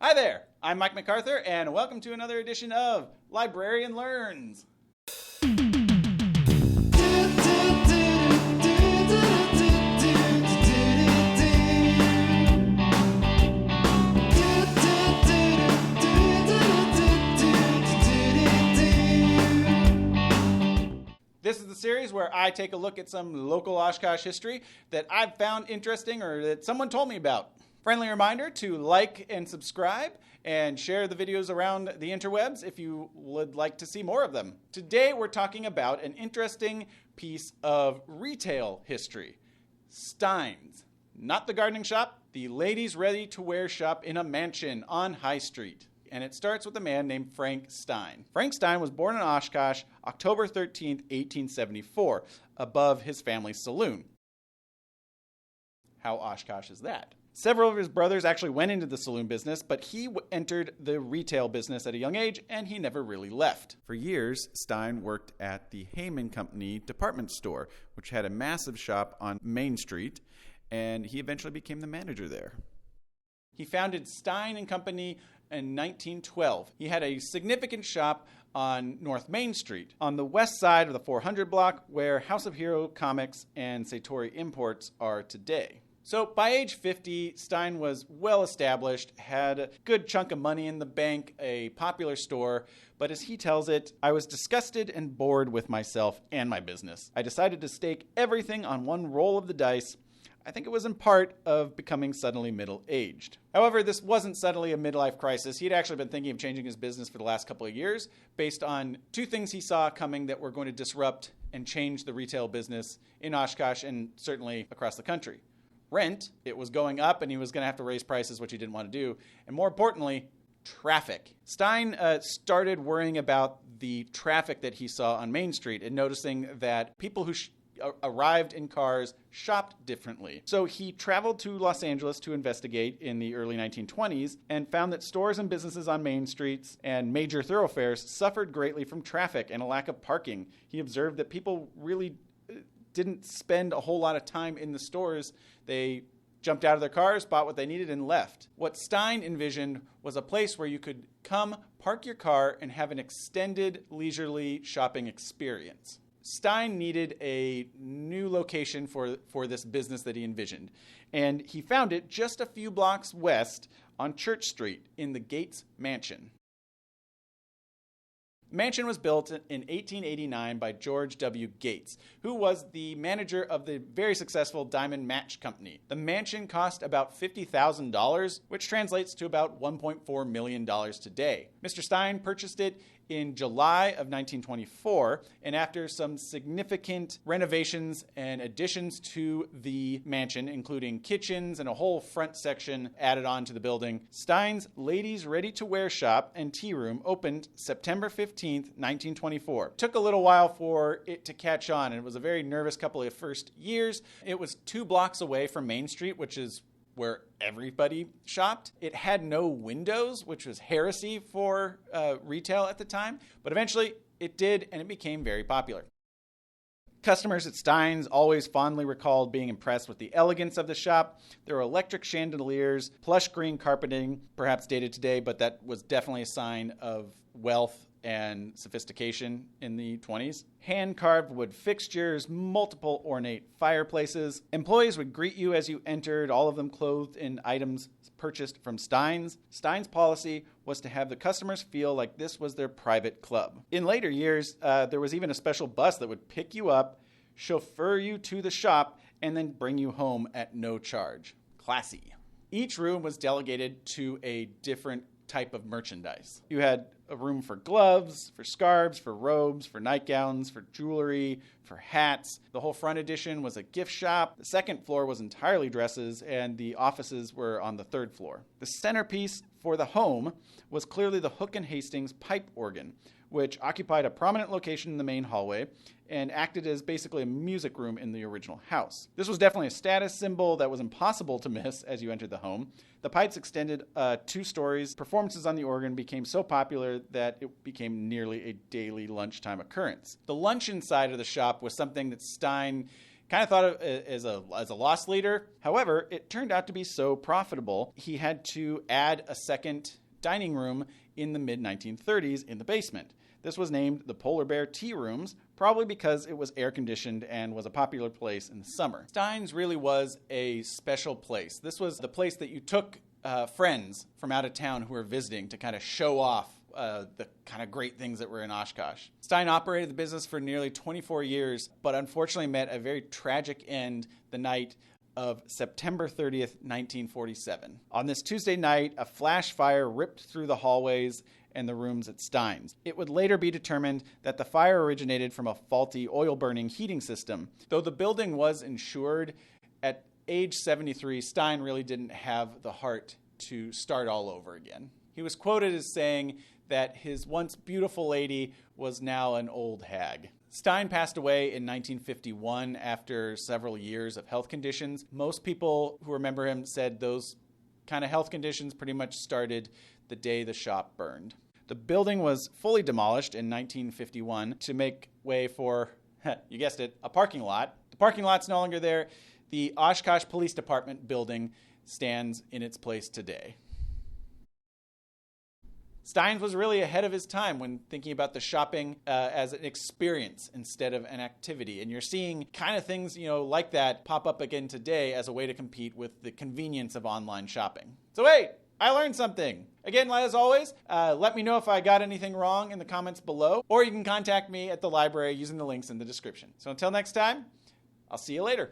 Hi there, I'm Mike McArthur, and welcome to another edition of Librarian Learns. This is the series where I take a look at some local Oshkosh history that I've found interesting or that someone told me about. Friendly reminder to like and subscribe and share the videos around the interwebs if you would like to see more of them. Today we're talking about an interesting piece of retail history. Steins. Not the gardening shop, the ladies' ready-to-wear shop in a mansion on High Street. And it starts with a man named Frank Stein. Frank Stein was born in Oshkosh, October 13th, 1874, above his family's saloon. How Oshkosh is that? Several of his brothers actually went into the saloon business, but he entered the retail business at a young age, and he never really left. For years, Stein worked at the Heyman Company department store, which had a massive shop on Main Street, and he eventually became the manager there. He founded Stein & Company in 1912. He had a significant shop on North Main Street, on the west side of the 400 block, where House of Hero Comics and Satori Imports are today. So by age 50, Stein was well established, had a good chunk of money in the bank, a popular store, but as he tells it, I was disgusted and bored with myself and my business. I decided to stake everything on one roll of the dice. I think it was in part of becoming suddenly middle-aged. However, this wasn't suddenly a midlife crisis. He had actually been thinking of changing his business for the last couple of years based on two things he saw coming that were going to disrupt and change the retail business in Oshkosh and certainly across the country. Rent, it was going up and he was going to have to raise prices, which he didn't want to do. And more importantly, traffic. Stein started worrying about the traffic that he saw on Main Street and noticing that people who arrived in cars shopped differently. So he traveled to Los Angeles to investigate in the early 1920s and found that stores and businesses on main streets and major thoroughfares suffered greatly from traffic and a lack of parking. He observed that people really didn't spend a whole lot of time in the stores. They jumped out of their cars, bought what they needed, and left. What Stein envisioned was a place where you could come, park your car, and have an extended, leisurely shopping experience. Stein needed a new location for this business that he envisioned, and he found it just a few blocks west on Church Street in the Gates Mansion. The mansion was built in 1889 by George W. Gates, who was the manager of the very successful Diamond Match Company. The mansion cost about $50,000, which translates to about $1.4 million today. Mr. Stein purchased it in July of 1924, and after some significant renovations and additions to the mansion, including kitchens and a whole front section added on to the building, Stein's Ladies' Ready-to-Wear Shop and Tea Room opened September 15th, 1924. It took a little while for it to catch on, and it was a very nervous couple of first years. It was 2 blocks away from Main Street, which is where everybody shopped. It had no windows, which was heresy for retail at the time, but eventually it did, and it became very popular. Customers at Stein's always fondly recalled being impressed with the elegance of the shop. There were electric chandeliers, plush green carpeting, perhaps dated today, but that was definitely a sign of wealth and sophistication in the 20s. Hand-carved wood fixtures, multiple ornate fireplaces. Employees would greet you as you entered, all of them clothed in items purchased from Stein's. Stein's policy was to have the customers feel like this was their private club. In later years, there was even a special bus that would pick you up, chauffeur you to the shop, and then bring you home at no charge. Classy. Each room was delegated to a different type of merchandise. You had a room for gloves, for scarves, for robes, for nightgowns, for jewelry, for hats. The whole front addition was a gift shop. The second floor was entirely dresses, and the offices were on the third floor. The centerpiece for the home was clearly the Hook and Hastings pipe organ, which occupied a prominent location in the main hallway and acted as basically a music room in the original house. This was definitely a status symbol that was impossible to miss as you entered the home. The pipes extended 2 stories. Performances on the organ became so popular that it became nearly a daily lunchtime occurrence. The luncheon side of the shop was something that Stein kind of thought of it as a loss leader. However, it turned out to be so profitable, he had to add a second dining room in the mid-1930s in the basement. This was named the Polar Bear Tea Rooms, probably because it was air-conditioned and was a popular place in the summer. Steins really was a special place. This was the place that you took friends from out of town who were visiting to kind of show off the kind of great things that were in Oshkosh. Stein operated the business for nearly 24 years, but unfortunately met a very tragic end the night of September 30th, 1947. On this Tuesday night, a flash fire ripped through the hallways and the rooms at Steins. It would later be determined that the fire originated from a faulty oil-burning heating system. Though the building was insured, at age 73, Stein really didn't have the heart to start all over again. He was quoted as saying that his once beautiful lady was now an old hag. Stein passed away in 1951 after several years of health conditions. Most people who remember him said those kind of health conditions pretty much started the day the shop burned. The building was fully demolished in 1951 to make way for, you guessed it, a parking lot. The parking lot's no longer there. The Oshkosh Police Department building stands in its place today. Steins was really ahead of his time when thinking about the shopping as an experience instead of an activity. And you're seeing kind of things, like that pop up again today as a way to compete with the convenience of online shopping. So hey, I learned something. Again, as always, let me know if I got anything wrong in the comments below, or you can contact me at the library using the links in the description. So until next time, I'll see you later.